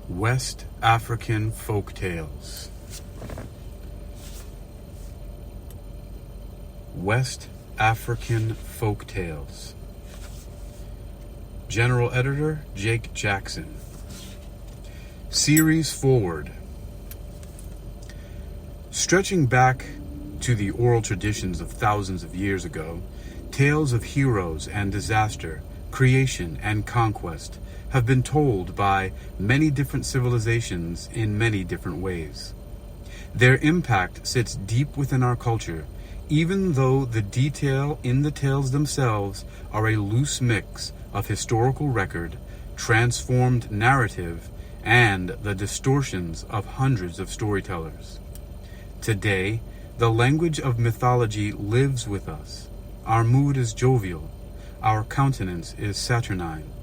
West African Folktales. West African Folktales. General Editor, Jake Jackson. Series Forward. Stretching back to the oral traditions of thousands of years ago, tales of heroes and disaster, creation and conquest have been told by many different civilizations in many different ways. Their impact sits deep within our culture, even though the detail in the tales themselves are a loose mix of historical record, transformed narrative, and the distortions of hundreds of storytellers. Today, the language of mythology lives with us. Our mood is jovial. Our countenance is saturnine.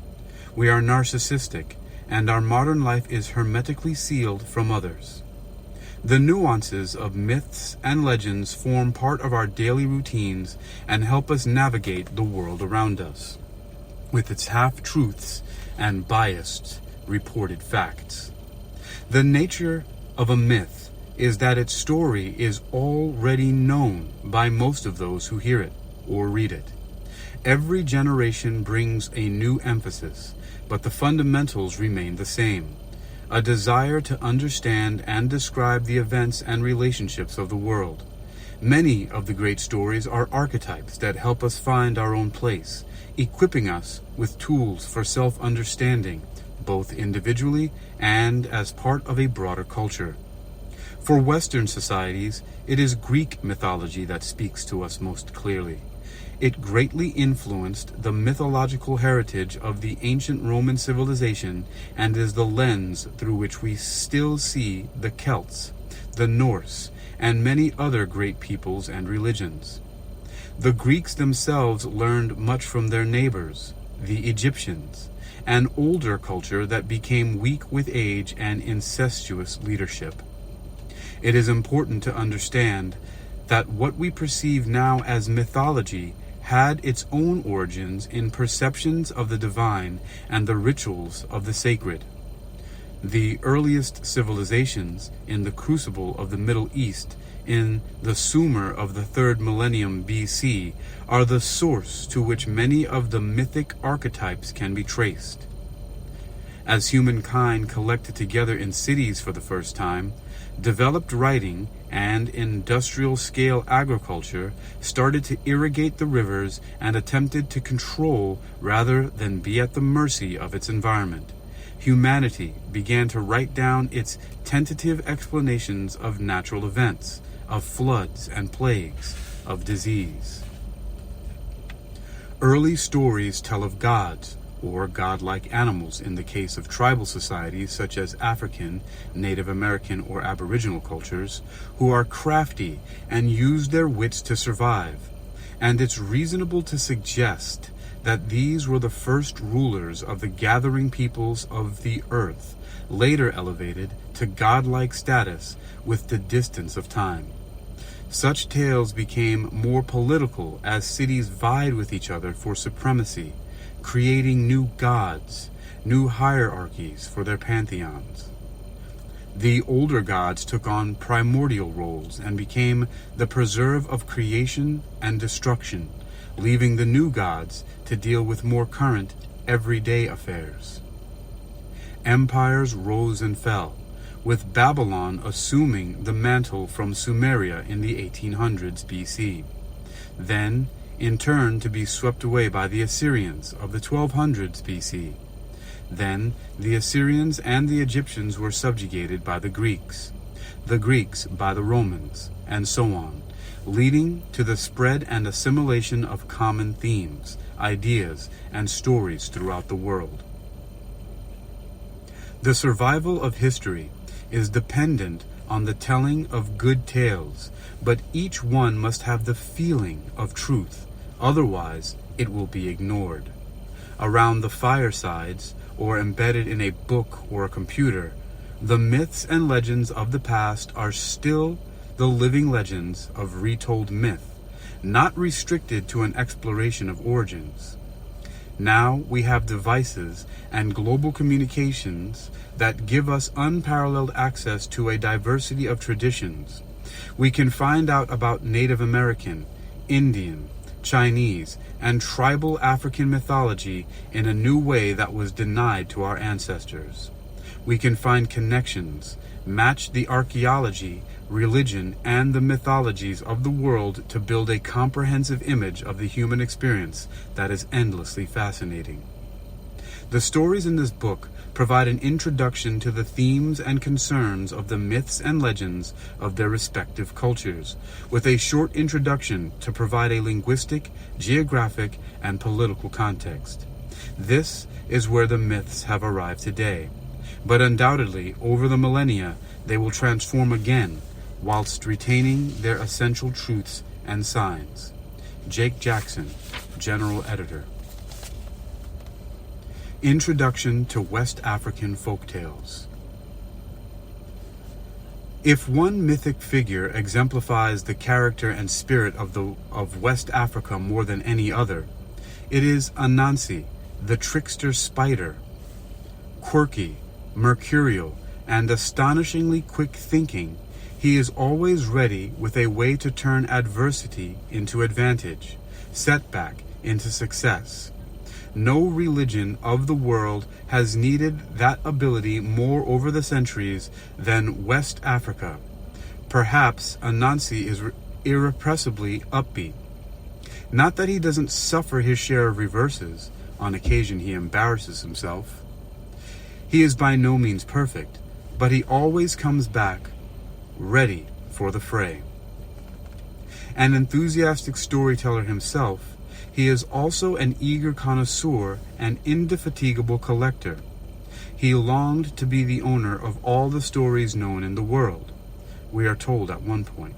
We are narcissistic, and our modern life is hermetically sealed from others. The nuances of myths and legends form part of our daily routines and help us navigate the world around us, with its half-truths and biased reported facts. The nature of a myth is that its story is already known by most of those who hear it or read it. Every generation brings a new emphasis, but the fundamentals remain the same. A desire to understand and describe the events and relationships of the world. Many of the great stories are archetypes that help us find our own place, equipping us with tools for self-understanding, both individually and as part of a broader culture. For Western societies, it is Greek mythology that speaks to us most clearly. It greatly influenced the mythological heritage of the ancient Roman civilization and is the lens through which we still see the Celts, the Norse, and many other great peoples and religions. The Greeks themselves learned much from their neighbors, the Egyptians, an older culture that became weak with age and incestuous leadership. It is important to understand that what we perceive now as mythology had its own origins in perceptions of the divine and the rituals of the sacred. The earliest civilizations in the crucible of the Middle East, in the Sumer of the 3rd millennium BC, are the source to which many of the mythic archetypes can be traced. As humankind collected together in cities for the first time, developed writing and industrial-scale agriculture, started to irrigate the rivers, and attempted to control rather than be at the mercy of its environment, humanity began to write down its tentative explanations of natural events, of floods and plagues, of disease. Early stories tell of gods, or godlike animals in the case of tribal societies such as African, Native American, or Aboriginal cultures, who are crafty and use their wits to survive. And it's reasonable to suggest that these were the first rulers of the gathering peoples of the earth, later elevated to godlike status with the distance of time. Such tales became more political as cities vied with each other for supremacy, creating new gods, new hierarchies for their pantheons. The older gods took on primordial roles and became the preserve of creation and destruction, leaving the new gods to deal with more current, everyday affairs. Empires rose and fell, with Babylon assuming the mantle from Sumeria in the 1800s BC. Then, in turn, to be swept away by the Assyrians of the 1200s BC. Then, the Assyrians and the Egyptians were subjugated by the Greeks by the Romans, and so on, leading to the spread and assimilation of common themes, ideas, and stories throughout the world. The survival of history is dependent on the telling of good tales, but each one must have the feeling of truth, otherwise it will be ignored. Around the firesides, or embedded in a book or a computer, the myths and legends of the past are still the living legends of retold myth, not restricted to an exploration of origins. Now we have devices and global communications that give us unparalleled access to a diversity of traditions. We can find out about Native American, Indian, Chinese, and tribal African mythology in a new way that was denied to our ancestors. We can find connections, match the archaeology, religion, and the mythologies of the world to build a comprehensive image of the human experience that is endlessly fascinating. The stories in this book provide an introduction to the themes and concerns of the myths and legends of their respective cultures, with a short introduction to provide a linguistic, geographic, and political context. This is where the myths have arrived today, but undoubtedly, over the millennia, they will transform again, whilst retaining their essential truths and signs. Jake Jackson, General Editor. Introduction to West African Folktales. If one mythic figure exemplifies the character and spirit of West Africa more than any other, it is Anansi, the trickster spider. Quirky, mercurial, and astonishingly quick-thinking, he is always ready with a way to turn adversity into advantage, setback into success. No religion of the world has needed that ability more over the centuries than West Africa. Perhaps Anansi is irrepressibly upbeat. Not that he doesn't suffer his share of reverses. On occasion he embarrasses himself. He is by no means perfect, but he always comes back, ready for the fray. An enthusiastic storyteller himself, he is also an eager connoisseur and indefatigable collector. He longed to be the owner of all the stories known in the world, we are told at one point.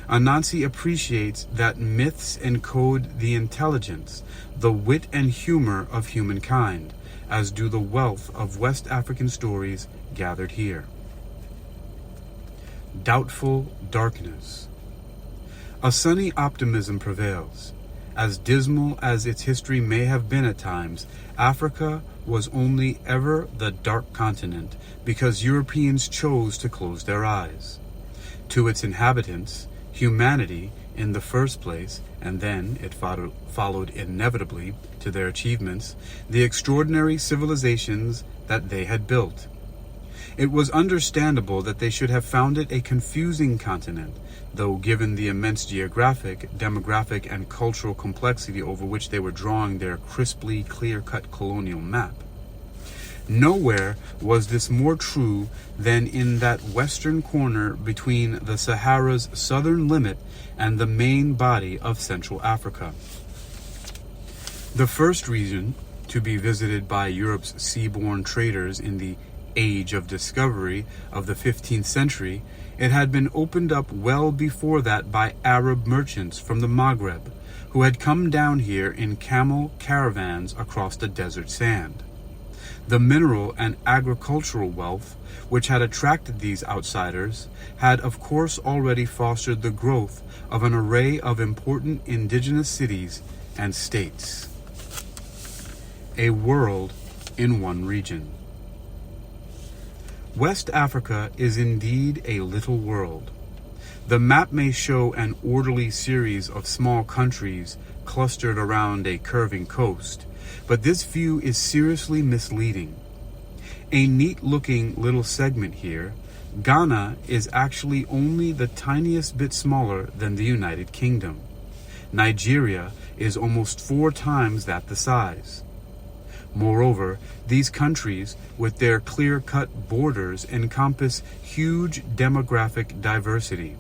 Anansi appreciates that myths encode the intelligence, the wit and humor of humankind, as do the wealth of West African stories gathered here. Doubtful darkness. A sunny optimism prevails. As dismal as its history may have been at times, Africa was only ever the dark continent because Europeans chose to close their eyes. To its inhabitants, humanity, in the first place, and then it followed inevitably to their achievements, the extraordinary civilizations that they had built. It was understandable that they should have found it a confusing continent, though given the immense geographic, demographic, and cultural complexity over which they were drawing their crisply clear-cut colonial map. Nowhere was this more true than in that western corner between the Sahara's southern limit and the main body of Central Africa. The first region to be visited by Europe's seaborne traders in the Age of Discovery of the 15th century, it had been opened up well before that by Arab merchants from the Maghreb, who had come down here in camel caravans across the desert sand. The mineral and agricultural wealth which had attracted these outsiders had of course already fostered the growth of an array of important indigenous cities and states. A world in one region. West Africa is indeed a little world. The map may show an orderly series of small countries clustered around a curving coast, but this view is seriously misleading. A neat-looking little segment here, Ghana is actually only the tiniest bit smaller than the United Kingdom. Nigeria is almost 4 times that the size. Moreover, these countries, with their clear-cut borders, encompass huge demographic diversity.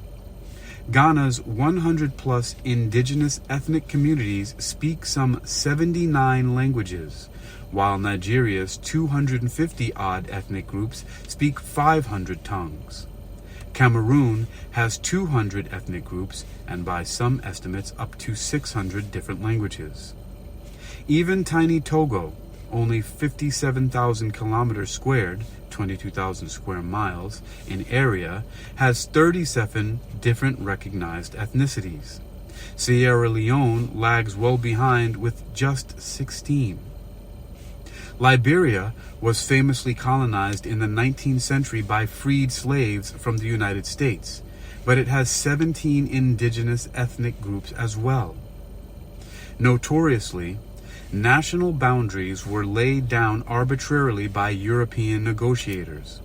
Ghana's 100-plus indigenous ethnic communities speak some 79 languages, while Nigeria's 250-odd ethnic groups speak 500 tongues. Cameroon has 200 ethnic groups, and by some estimates up to 600 different languages. Even tiny Togo, only 57,000 kilometers squared, 22,000 square miles, in area, has 37 different recognized ethnicities. Sierra Leone lags well behind with just 16. Liberia was famously colonized in the 19th century by freed slaves from the United States, but it has 17 indigenous ethnic groups as well. Notoriously, national boundaries were laid down arbitrarily by European negotiators.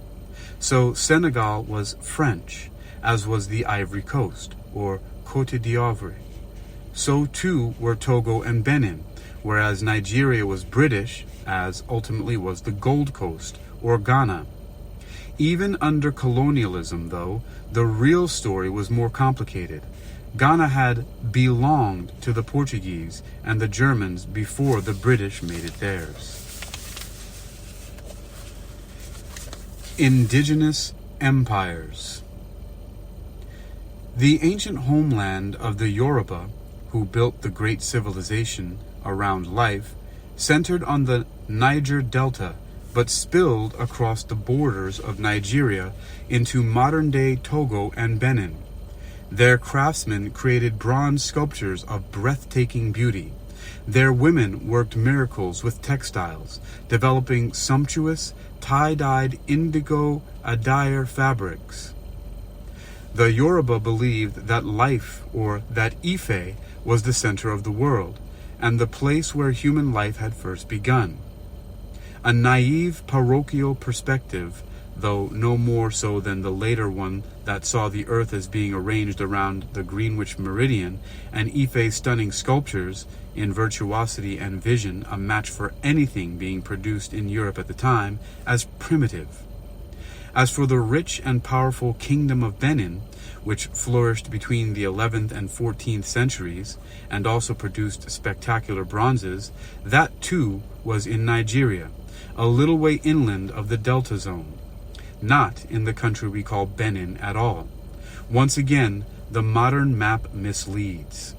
So Senegal was French, as was the Ivory Coast, or Côte d'Ivoire. So too were Togo and Benin, whereas Nigeria was British, as ultimately was the Gold Coast, or Ghana. Even under colonialism, though, the real story was more complicated. Ghana had belonged to the Portuguese and the Germans before the British made it theirs. Indigenous empires. The ancient homeland of the Yoruba, who built the great civilization around life, centered on the Niger Delta, but spilled across the borders of Nigeria into modern-day Togo and Benin. Their craftsmen created bronze sculptures of breathtaking beauty. Their women worked miracles with textiles, developing sumptuous, tie-dyed indigo attire fabrics. The Yoruba believed that life, or that Ife, was the center of the world, and the place where human life had first begun. A naive parochial perspective, though no more so than the later one that saw the earth as being arranged around the Greenwich Meridian, and Ife's stunning sculptures, in virtuosity and vision a match for anything being produced in Europe at the time, as primitive. As for the rich and powerful Kingdom of Benin, which flourished between the 11th and 14th centuries, and also produced spectacular bronzes, that too was in Nigeria, a little way inland of the Delta Zone, not in the country we call Benin at all. Once again, the modern map misleads.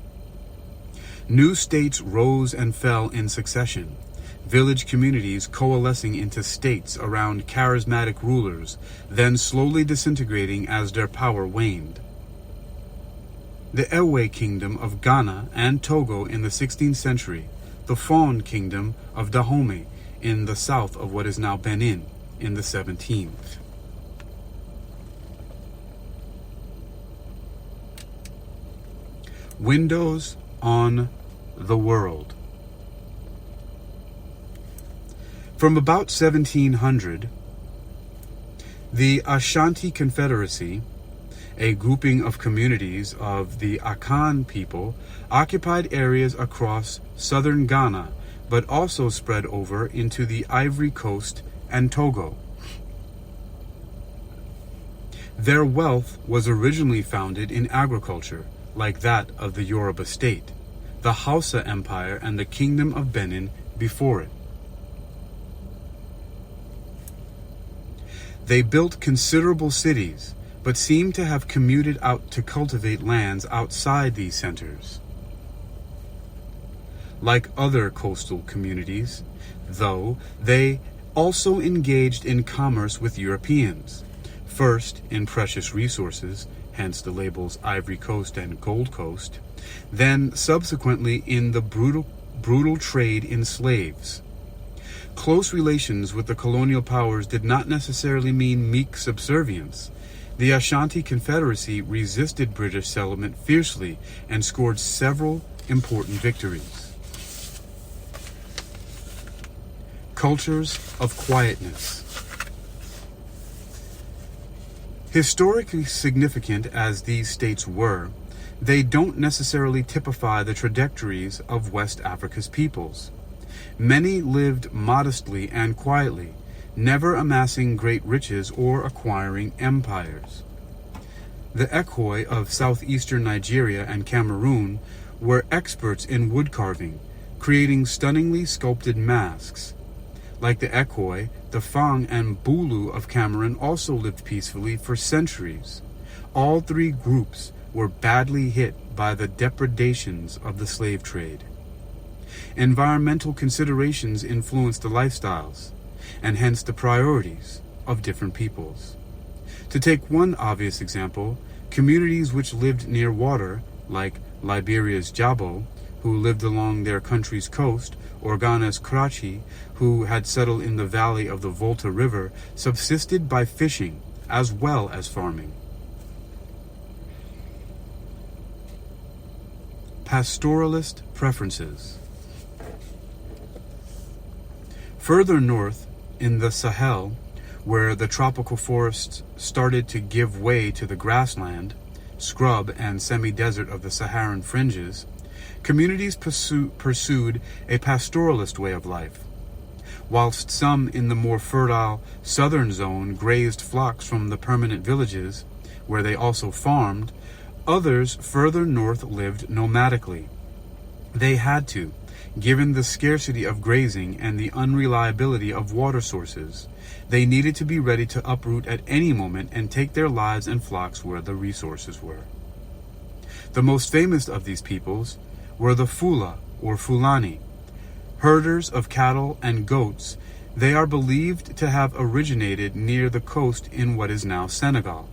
New states rose and fell in succession, village communities coalescing into states around charismatic rulers, then slowly disintegrating as their power waned. The Ewe Kingdom of Ghana and Togo in the 16th century, the Fon Kingdom of Dahomey in the south of what is now Benin in the 17th. Windows on the world. From about 1700, the Ashanti Confederacy, a grouping of communities of the Akan people, occupied areas across southern Ghana, but also spread over into the Ivory Coast and Togo. Their wealth was originally founded in agriculture, like that of the Yoruba state, the Hausa Empire, and the Kingdom of Benin before it. They built considerable cities, but seem to have commuted out to cultivate lands outside these centers. Like other coastal communities, though, they also engaged in commerce with Europeans, first in precious resources, hence the labels Ivory Coast and Gold Coast, then subsequently in the brutal trade in slaves. Close relations with the colonial powers did not necessarily mean meek subservience. The Ashanti Confederacy resisted British settlement fiercely and scored several important victories. Cultures of quietness. Historically significant as these states were, they don't necessarily typify the trajectories of West Africa's peoples. Many lived modestly and quietly, never amassing great riches or acquiring empires. The Ekoi of southeastern Nigeria and Cameroon were experts in wood carving, creating stunningly sculpted masks. Like the Ekoi, the Fang and Bulu of Cameroon also lived peacefully for centuries. All three groups were badly hit by the depredations of the slave trade. Environmental considerations influenced the lifestyles, and hence the priorities of different peoples. To take one obvious example, communities which lived near water, like Liberia's Jabo, who lived along their country's coast, or Ghana's Karachi, who had settled in the valley of the Volta River, subsisted by fishing as well as farming. Pastoralist preferences. Further north, in the Sahel, where the tropical forests started to give way to the grassland, scrub, and semi-desert of the Saharan fringes, communities pursued a pastoralist way of life. Whilst some in the more fertile southern zone grazed flocks from the permanent villages, where they also farmed, others further north lived nomadically. They had to, given the scarcity of grazing and the unreliability of water sources. They needed to be ready to uproot at any moment and take their lives and flocks where the resources were. The most famous of these peoples were the Fula, or Fulani. Herders of cattle and goats, they are believed to have originated near the coast in what is now Senegal.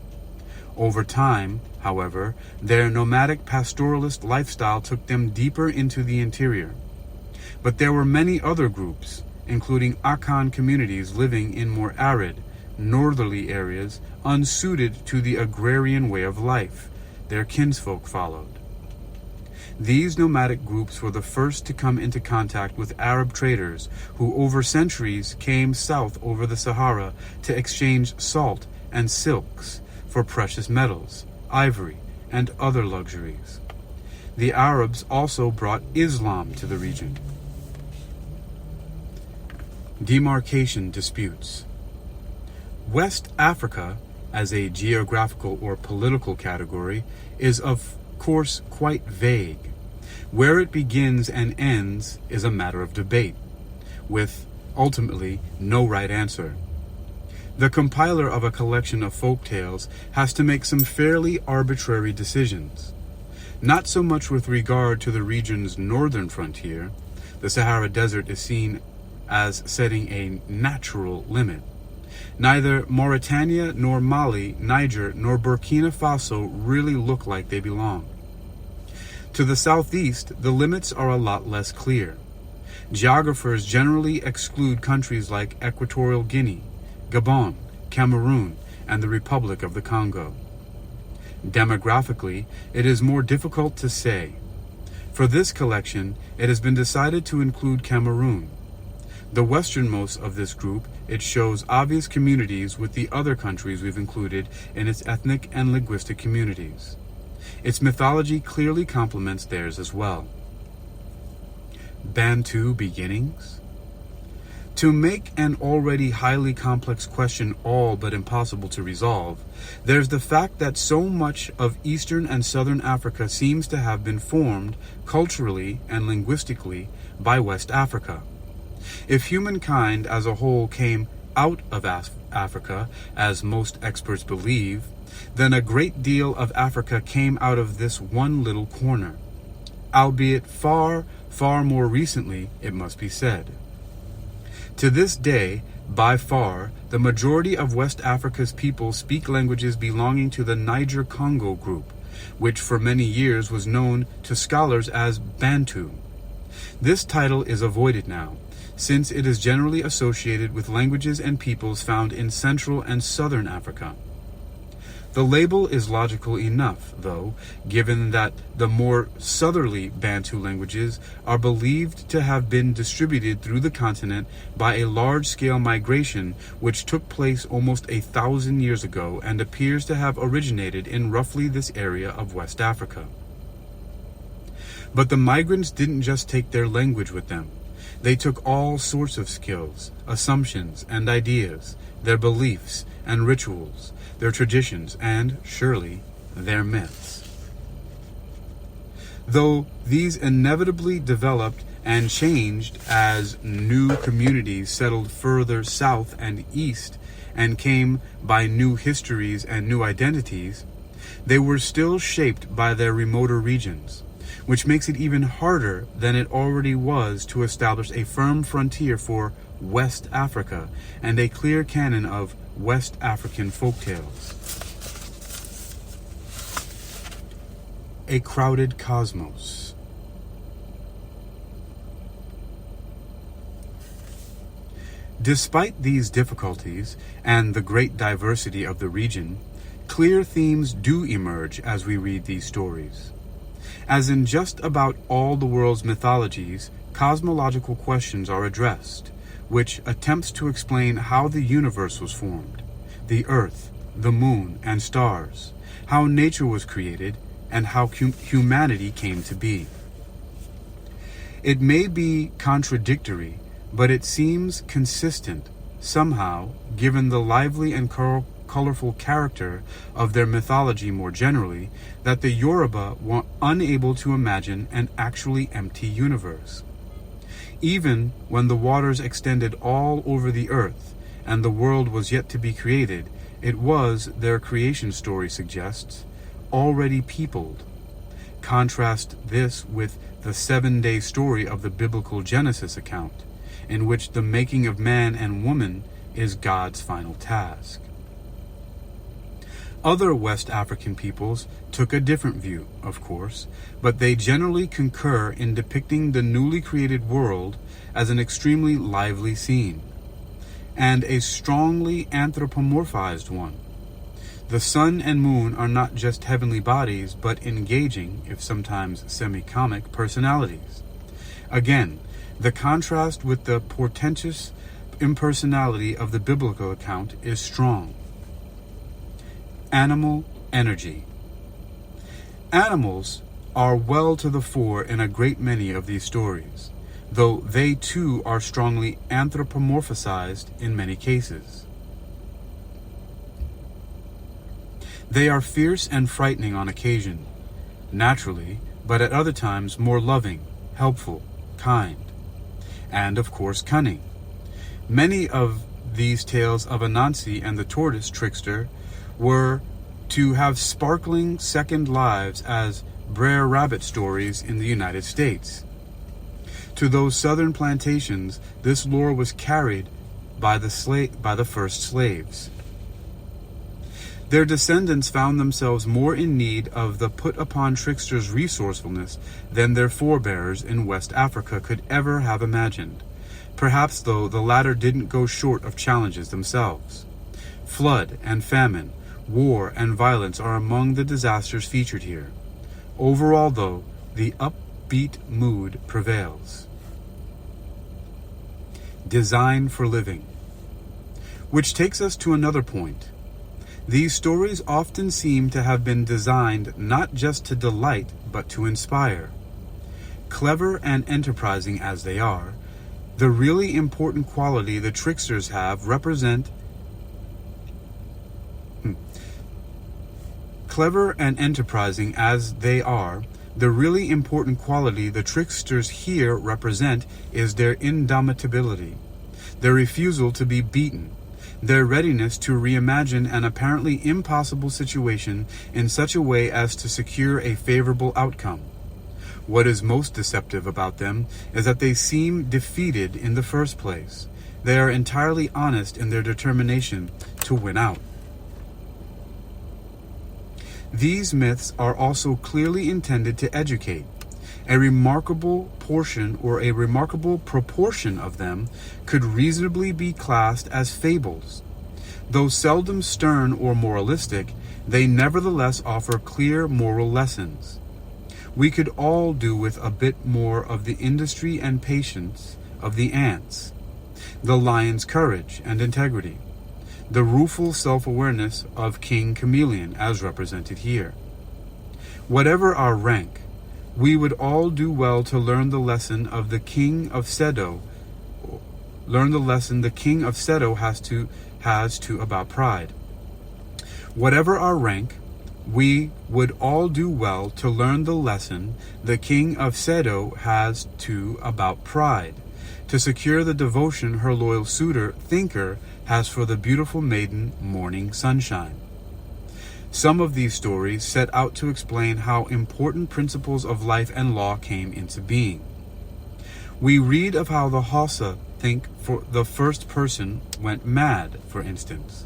Over time, however, their nomadic pastoralist lifestyle took them deeper into the interior. But there were many other groups, including Akan communities living in more arid, northerly areas unsuited to the agrarian way of life their kinsfolk followed. These nomadic groups were the first to come into contact with Arab traders who over centuries came south over the Sahara to exchange salt and silks for precious metals, ivory, and other luxuries. The Arabs also brought Islam to the region. Demarcation disputes. West Africa, as a geographical or political category, is of course quite vague. Where it begins and ends is a matter of debate, with ultimately no right answer. The compiler of a collection of folk tales has to make some fairly arbitrary decisions. Not so much with regard to the region's northern frontier. The Sahara Desert is seen as setting a natural limit. Neither Mauritania nor Mali, Niger nor Burkina Faso really look like they belong. To the southeast, the limits are a lot less clear. Geographers generally exclude countries like Equatorial Guinea, Gabon, Cameroon, and the Republic of the Congo. Demographically, it is more difficult to say. For this collection, it has been decided to include Cameroon. The westernmost of this group, it shows obvious communities with the other countries we've included in its ethnic and linguistic communities. Its mythology clearly complements theirs as well. Bantu beginnings? To make an already highly complex question all but impossible to resolve, there's the fact that so much of Eastern and Southern Africa seems to have been formed, culturally and linguistically, by West Africa. If humankind as a whole came out of Africa, as most experts believe, then a great deal of Africa came out of this one little corner, albeit far, far more recently, it must be said. To this day, by far, the majority of West Africa's people speak languages belonging to the Niger-Congo group, which for many years was known to scholars as Bantu. This title is avoided now, since it is generally associated with languages and peoples found in Central and Southern Africa. The label is logical enough, though, given that the more southerly Bantu languages are believed to have been distributed through the continent by a large-scale migration which took place almost 1,000 years ago and appears to have originated in roughly this area of West Africa. But the migrants didn't just take their language with them. They took all sorts of skills, assumptions, and ideas, their beliefs and rituals, their traditions, and, surely, their myths. Though these inevitably developed and changed as new communities settled further south and east and came by new histories and new identities, they were still shaped by their remoter regions, which makes it even harder than it already was to establish a firm frontier for West Africa and a clear canon of West African folktales. a crowded cosmos. Despite these difficulties and the great diversity of the region, clear themes do emerge as we read these stories. As in just about all the world's mythologies, cosmological questions are addressed, which attempts to explain how the universe was formed, the earth, the moon, and stars, how nature was created, and how humanity came to be. It may be contradictory, but it seems consistent, somehow, given the lively and colorful character of their mythology more generally, that the Yoruba were unable to imagine an actually empty universe. Even when the waters extended all over the earth, and the world was yet to be created, it was, their creation story suggests, already peopled. Contrast this with the 7-day story of the biblical Genesis account, in which the making of man and woman is God's final task. Other West African peoples took a different view, of course, but they generally concur in depicting the newly created world as an extremely lively scene, and a strongly anthropomorphized one. The sun and moon are not just heavenly bodies, but engaging, if sometimes semi-comic, personalities. Again, the contrast with the portentous impersonality of the biblical account is strong. Animal energy. Animals are well to the fore in a great many of these stories, though they too are strongly anthropomorphized in many cases. They are fierce and frightening on occasion, naturally, but at other times more loving, helpful, kind, and of course cunning. Many of these tales of Anansi and the tortoise trickster were to have sparkling second lives as Brer Rabbit stories in the United States. To those southern plantations, this lore was carried by the first slaves. Their descendants found themselves more in need of the put-upon trickster's resourcefulness than their forebears in West Africa could ever have imagined. Perhaps, though, the latter didn't go short of challenges themselves. Flood and famine, war and violence are among the disasters featured here. Overall, though, the upbeat mood prevails. Design for living. Which takes us to another point. These stories often seem to have been designed not just to delight, but to inspire. Clever and enterprising as they are, the really important quality the tricksters have Clever and enterprising as they are, the really important quality the tricksters here represent is their indomitability, their refusal to be beaten, their readiness to reimagine an apparently impossible situation in such a way as to secure a favorable outcome. What is most deceptive about them is that they seem defeated in the first place. They are entirely honest in their determination to win out. These myths are also clearly intended to educate. A remarkable portion or a remarkable proportion of them could reasonably be classed as fables. Though seldom stern or moralistic, they nevertheless offer clear moral lessons. We could all do with a bit more of the industry and patience of the ants, the lion's courage and integrity, the rueful self-awareness of King Chameleon as represented here. Whatever our rank, we would all do well to learn the lesson of the King of Sedo. Learn the lesson the King of Sedo has to about pride. Whatever our rank, we would all do well to learn the lesson the King of Sedo has to about pride, to secure the devotion her loyal suitor, Thinker, has for the beautiful maiden Morning Sunshine. Some of these stories set out to explain how important principles of life and law came into being. We read of how the Hausa think for the first person went mad, for instance.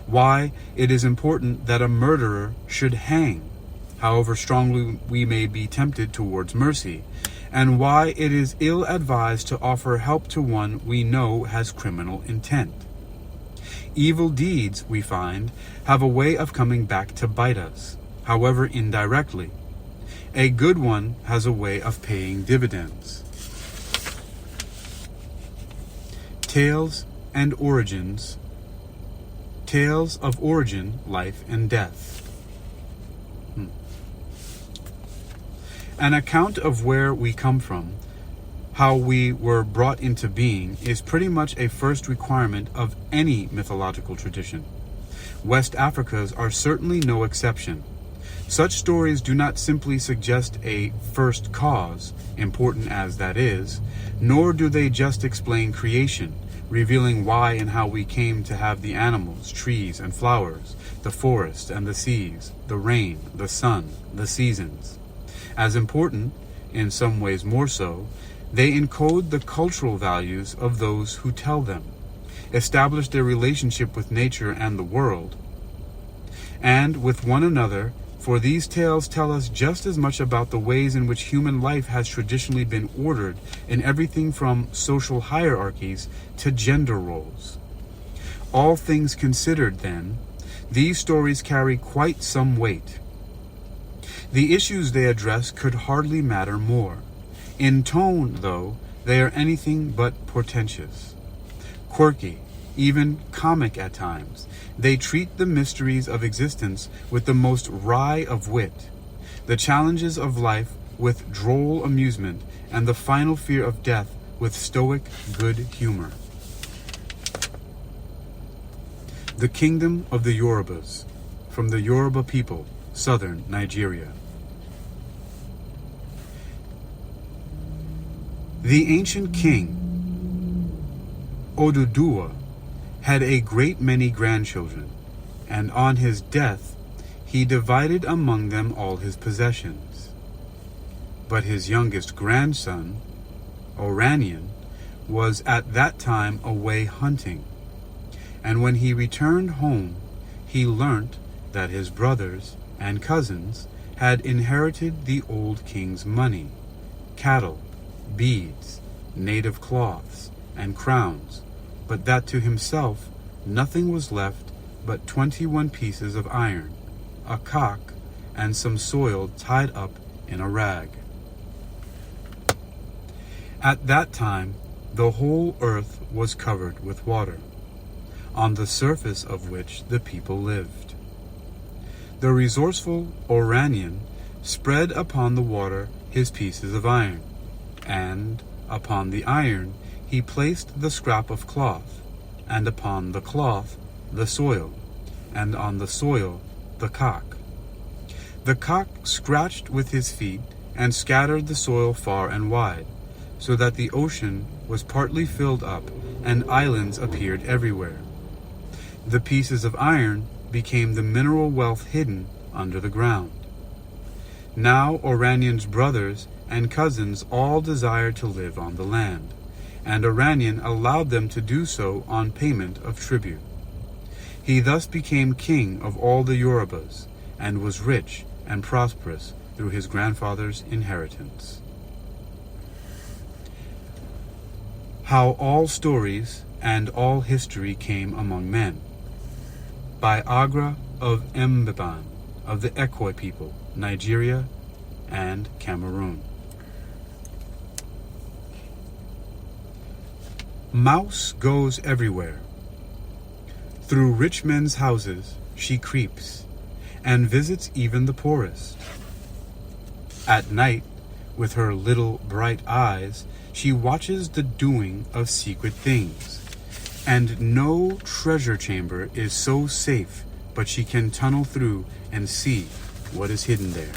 Why it is important that a murderer should hang. however strongly we may be tempted towards mercy, and why it is ill-advised to offer help to one we know has criminal intent. Evil deeds, we find, have a way of coming back to bite us, however indirectly. A good one has a way of paying dividends. Tales and origins. Tales of origin, life, and death. An account of where we come from, how we were brought into being, is pretty much a first requirement of any mythological tradition. West Africa's are certainly no exception. Such stories do not simply suggest a first cause, important as that is, nor do they just explain creation, revealing why and how we came to have the animals, trees, and flowers, the forests and the seas, the rain, the sun, the seasons. As important, in some ways more so, they encode the cultural values of those who tell them, establish their relationship with nature and the world, and with one another, for these tales tell us just as much about the ways in which human life has traditionally been ordered in everything from social hierarchies to gender roles. All things considered, then, these stories carry quite some weight. The issues they address could hardly matter more. In tone, though, they are anything but portentous. Quirky, even comic at times, they treat the mysteries of existence with the most wry of wit, the challenges of life with droll amusement, and the final fear of death with stoic good humor. The Kingdom of the Yorubas, from the Yoruba people, southern Nigeria. The ancient king, Oduduwa, had a great many grandchildren, and on his death he divided among them all his possessions. But his youngest grandson, Oranian, was at that time away hunting, and when he returned home, he learnt that his brothers and cousins had inherited the old king's money, cattle, beads, native cloths, and crowns, but that to himself nothing was left but 21 pieces of iron, a cock, and some soil tied up in a rag. At that time, the whole earth was covered with water, on the surface of which the people lived. The resourceful Oranian spread upon the water his pieces of iron, and upon the iron he placed the scrap of cloth, and upon the cloth the soil, and on the soil the cock. The cock scratched with his feet and scattered the soil far and wide, so that the ocean was partly filled up and islands appeared everywhere. The pieces of iron became the mineral wealth hidden under the ground. Now Oranian's brothers and cousins all desired to live on the land, and Oranian allowed them to do so on payment of tribute. He thus became king of all the Yorubas, and was rich and prosperous through his grandfather's inheritance. How all stories and all history came among men. By Agra of Mbeban, of the Ekoi people, Nigeria and Cameroon. Mouse goes everywhere. Through rich men's houses she creeps, and visits even the poorest. At night, with her little bright eyes, she watches the doing of secret things, and no treasure chamber is so safe but she can tunnel through and see what is hidden there.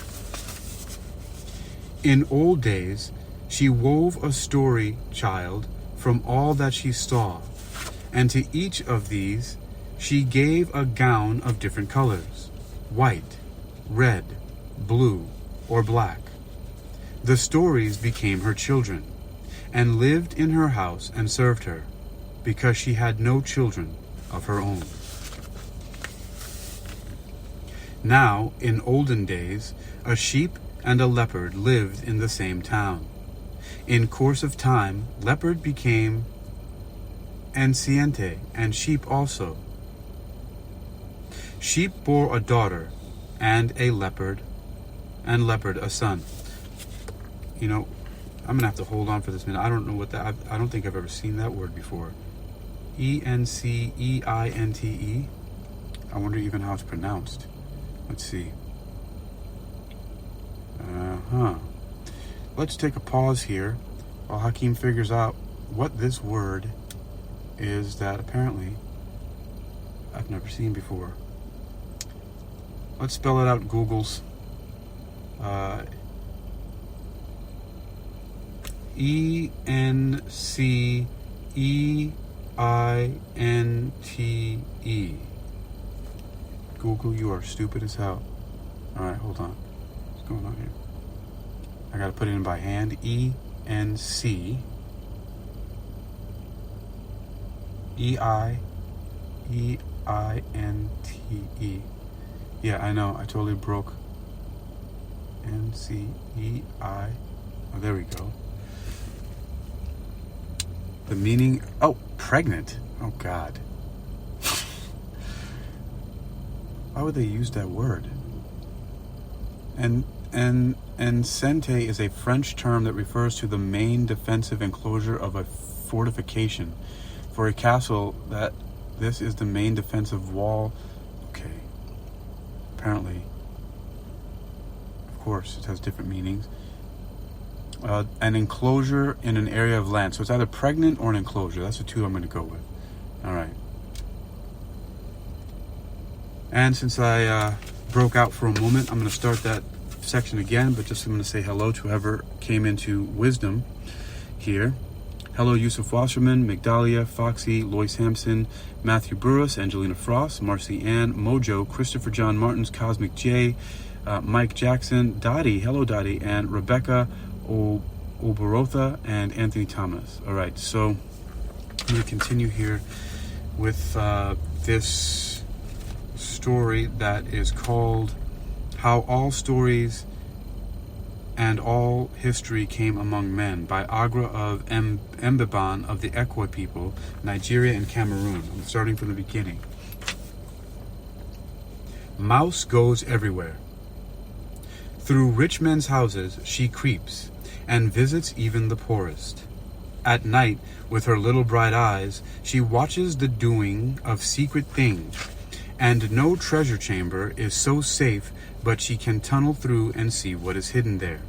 In old days, she wove a story child from all that she saw, and to each of these she gave a gown of different colors, white, red, blue, or black. The stories became her children, and lived in her house and served her, because she had no children of her own. Now, in olden days, a sheep and a leopard lived in the same town. In course of time, leopard became anciente, and sheep also. Sheep bore a daughter, and leopard a son. You know, I'm gonna have to hold on for this minute. I don't know what that. I don't think I've ever seen that word before. Enceinte. I wonder even how it's pronounced. Let's see. Let's take a pause here while Hakeem figures out what this word is that apparently I've never seen before. Let's spell it out, Googles. Enceinte. Google, you are stupid as hell. Alright, hold on. What's going on here? I gotta put it in by hand. Enceinte. Yeah, I know. I totally broke. Ncei. Oh, there we go. The meaning. Oh, pregnant. Oh, God. Why would they use that word? And enceinte is a French term that refers to the main defensive enclosure of a fortification. For a castle, that this is the main defensive wall. Okay. Apparently. Of course, it has different meanings. An enclosure in an area of land. So it's either pregnant or an enclosure. That's the two I'm going to go with. All right. And since I broke out for a moment, I'm going to start that section again, but just I'm going to say hello to whoever came into wisdom here. Hello, Yusuf Wasserman, Migdalia, Foxy, Lois Hampson, Matthew Burris, Angelina Frost, Marcy Ann, Mojo, Christopher John Martins, Cosmic J, Mike Jackson, Dottie, hello Dottie, and Rebecca Oberotha, and Anthony Thomas. All right, so I'm going to continue here with this story that is called How All Stories and All History Came Among Men by Agra of Mbeban of the Ekwe people, Nigeria and Cameroon. I'm starting from the beginning. Mouse goes everywhere. Through rich men's houses she creeps, and visits even the poorest. At night, with her little bright eyes, she watches the doing of secret things, and no treasure chamber is so safe but she can tunnel through and see what is hidden there.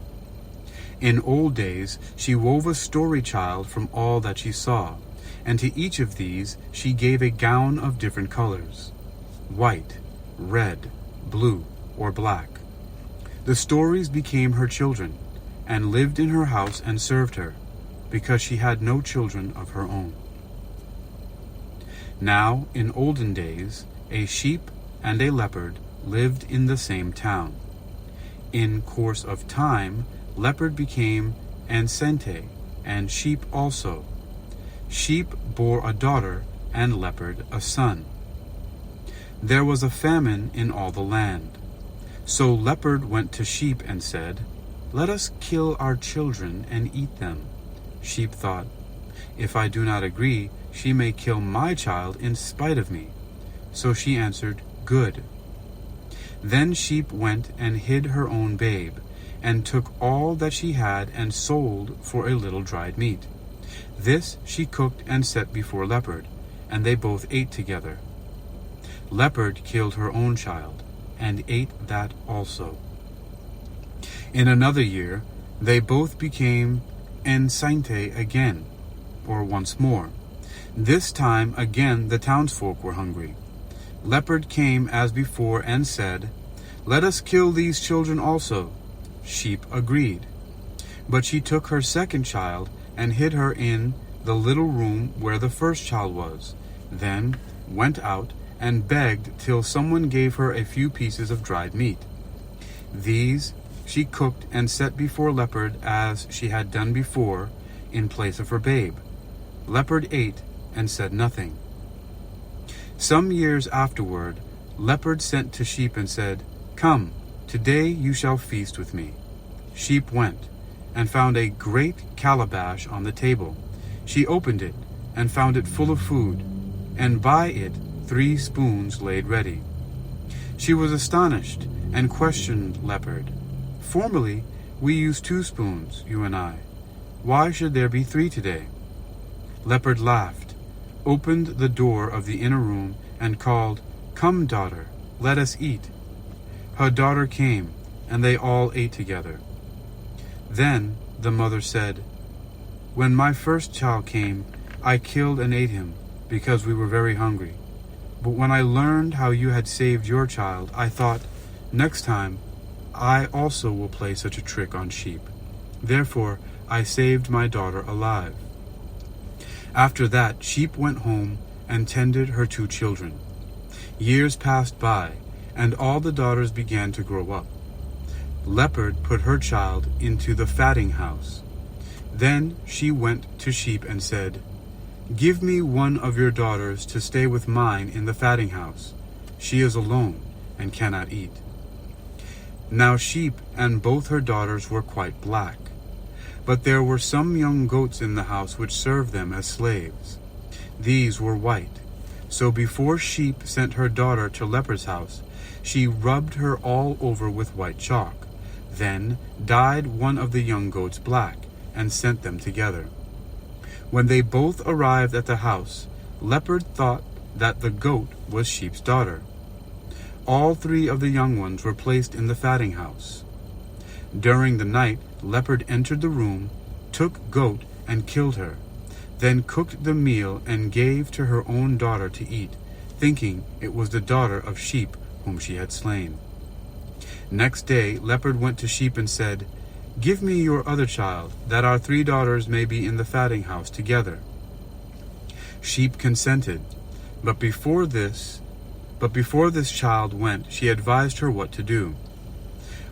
In old days, she wove a story child from all that she saw, and to each of these she gave a gown of different colors, white, red, blue, or black. The stories became her children, and lived in her house and served her, because she had no children of her own. Now, in olden days, a sheep and a leopard lived in the same town. In course of time, leopard became enceinte, and sheep also. Sheep bore a daughter, and leopard a son. There was a famine in all the land. So leopard went to sheep and said, "Let us kill our children and eat them." Sheep thought, "If I do not agree, she may kill my child in spite of me." So she answered, "Good." Then sheep went and hid her own babe, and took all that she had and sold for a little dried meat. This she cooked and set before leopard, and they both ate together. Leopard killed her own child, and ate that also. In another year, they both became enceinte again, or once more. This time again the townsfolk were hungry. Leopard came as before and said, "Let us kill these children also." Sheep agreed. But she took her second child and hid her in the little room where the first child was, then went out and begged till someone gave her a few pieces of dried meat. These she cooked and set before leopard as she had done before, in place of her babe. Leopard ate and said nothing. Some years afterward, leopard sent to sheep and said, "Come, today you shall feast with me." Sheep went, and found a great calabash on the table. She opened it, and found it full of food, and by it 3 spoons laid ready. She was astonished, and questioned Leopard. "Formerly we used 2 spoons, you and I. Why should there be 3 today?" Leopard laughed, opened the door of the inner room, and called, "Come, daughter, let us eat." Her daughter came, and they all ate together. Then the mother said, "When my first child came, I killed and ate him, because we were very hungry. But when I learned how you had saved your child, I thought, next time I also will play such a trick on sheep. Therefore I saved my daughter alive." After that, Sheep went home and tended her 2 children. Years passed by, and all the daughters began to grow up. Leopard put her child into the fatting house. Then she went to Sheep and said, "Give me one of your daughters to stay with mine in the fatting house. She is alone and cannot eat." Now Sheep and both her daughters were quite black, but there were some young goats in the house which served them as slaves. These were white. So before Sheep sent her daughter to Leopard's house, she rubbed her all over with white chalk, then dyed one of the young goats black, and sent them together. When they both arrived at the house, Leopard thought that the goat was Sheep's daughter. All 3 of the young ones were placed in the fatting house. During the night, Leopard entered the room, took Goat, and killed her, then cooked the meal and gave to her own daughter to eat, thinking it was the daughter of Sheep whom she had slain. Next day, Leopard went to Sheep and said, "Give me your other child, that our 3 daughters may be in the fatting house together." Sheep consented, but before this child went, she advised her what to do.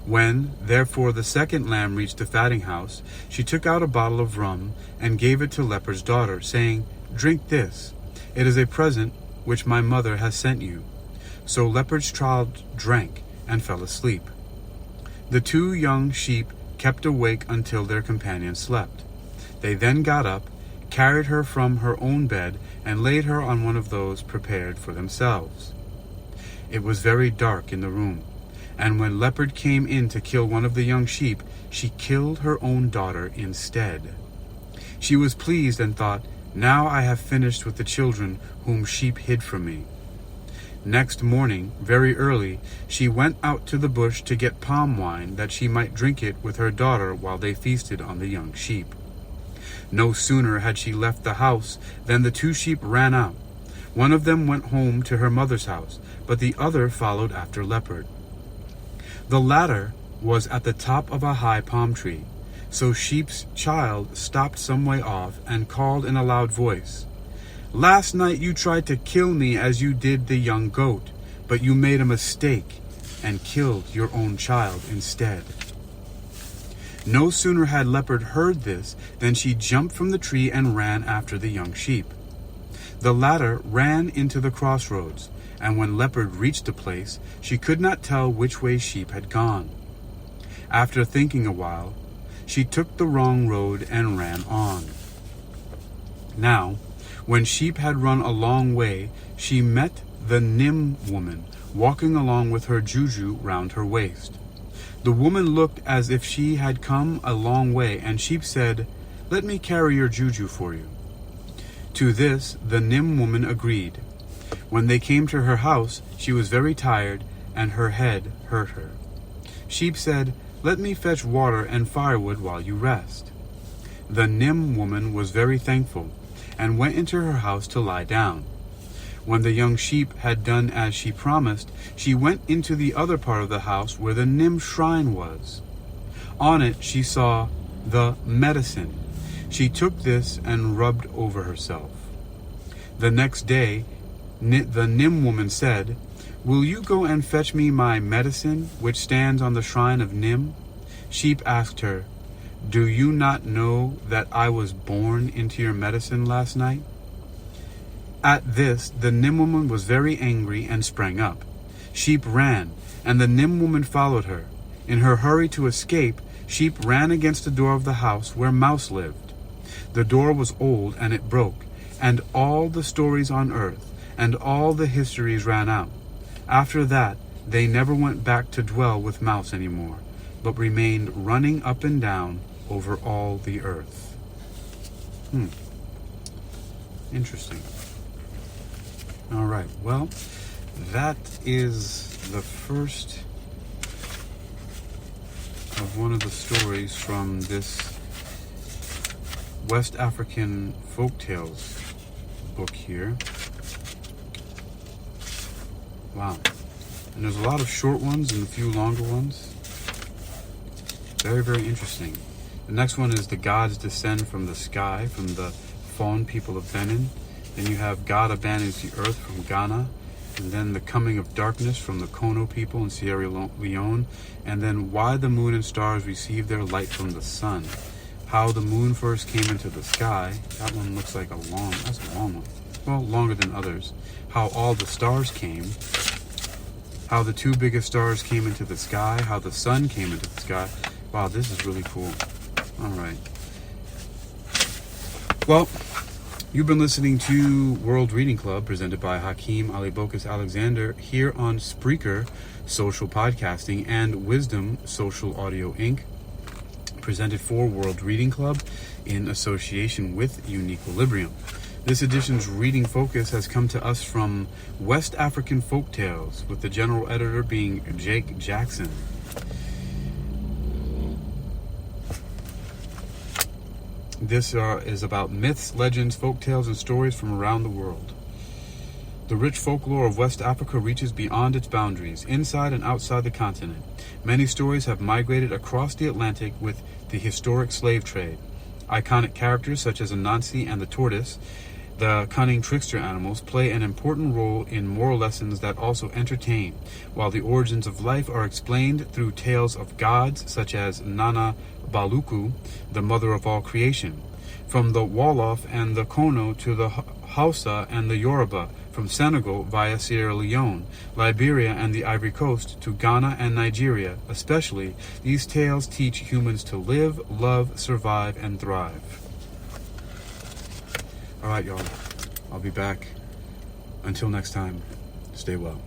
When, therefore, the second lamb reached the fatting house, she took out a bottle of rum and gave it to Leopard's daughter, saying, "Drink this. It is a present which my mother has sent you." So Leopard's child drank and fell asleep. The 2 young sheep kept awake until their companions slept. They then got up, carried her from her own bed, and laid her on one of those prepared for themselves. It was very dark in the room, and when Leopard came in to kill one of the young sheep, she killed her own daughter instead. She was pleased and thought, "Now I have finished with the children whom Sheep hid from me." Next morning, very early, she went out to the bush to get palm wine, that she might drink it with her daughter while they feasted on the young sheep. No sooner had she left the house than the 2 sheep ran out. One of them went home to her mother's house, but the other followed after Leopard. The latter was at the top of a high palm tree, so Sheep's child stopped some way off and called in a loud voice, "Last night you tried to kill me as you did the young goat, but you made a mistake and killed your own child instead." No sooner had Leopard heard this than she jumped from the tree and ran after the young sheep. The latter ran into the crossroads, and when Leopard reached the place, she could not tell which way Sheep had gone. After thinking a while, she took the wrong road and ran on. Now, when Sheep had run a long way, she met the Nim woman walking along with her juju round her waist. The woman looked as if she had come a long way, and Sheep said, "Let me carry your juju for you." To this the Nim woman agreed. When they came to her house, she was very tired, and her head hurt her. Sheep said, "Let me fetch water and firewood while you rest." The Nim woman was very thankful, and went into her house to lie down. When the young sheep had done as she promised, she went into the other part of the house where the Nim shrine was. On it she saw the medicine. She took this and rubbed over herself. The next day, the Nim woman said, "Will you go and fetch me my medicine, which stands on the shrine of Nim?" Sheep asked her, "Do you not know that I was born into your medicine last night?" At this, the Nim woman was very angry and sprang up. Sheep ran, and the Nim woman followed her. In her hurry to escape, Sheep ran against the door of the house where Mouse lived. The door was old, and it broke, and all the stories on earth, and all the histories ran out. After that, they never went back to dwell with Mouse anymore, but remained running up and down over all the earth. Interesting. All right, well, that is the first of one of the stories from this West African Folktales book here. Wow. And there's a lot of short ones and a few longer ones. Very, very interesting. The next one is The Gods Descend from the Sky from the Fawn People of Benin. Then you have God Abandons the Earth from Ghana. And then The Coming of Darkness from the Kono people in Sierra Leone. And then Why the Moon and Stars Receive Their Light from the Sun. How the Moon First Came into the Sky. That one looks like that's a long one. Well, longer than others. How All the Stars Came. How the two biggest stars came into the sky. How the sun came into the sky. Wow, this is really cool. All right. Well, you've been listening to World Reading Club, presented by Hakeem Ali-Bokus Alexander, here on Spreaker Social Podcasting and Wisdom Social Audio Inc., presented for World Reading Club in association with Uniquilibrium. This edition's reading focus has come to us from West African Folktales, with the general editor being Jake Jackson. This is about myths, legends, folktales, and stories from around the world. The rich folklore of West Africa reaches beyond its boundaries, inside and outside the continent. Many stories have migrated across the Atlantic with the historic slave trade. Iconic characters such as Anansi and the tortoise, the cunning trickster animals, play an important role in moral lessons that also entertain, while the origins of life are explained through tales of gods such as Nana Baluku, the mother of all creation. From the Wolof and the Kono to the Hausa and the Yoruba, from Senegal via Sierra Leone, Liberia and the Ivory Coast to Ghana and Nigeria especially, these tales teach humans to live, love, survive, and thrive. All right, y'all. I'll be back. Until next time, stay well.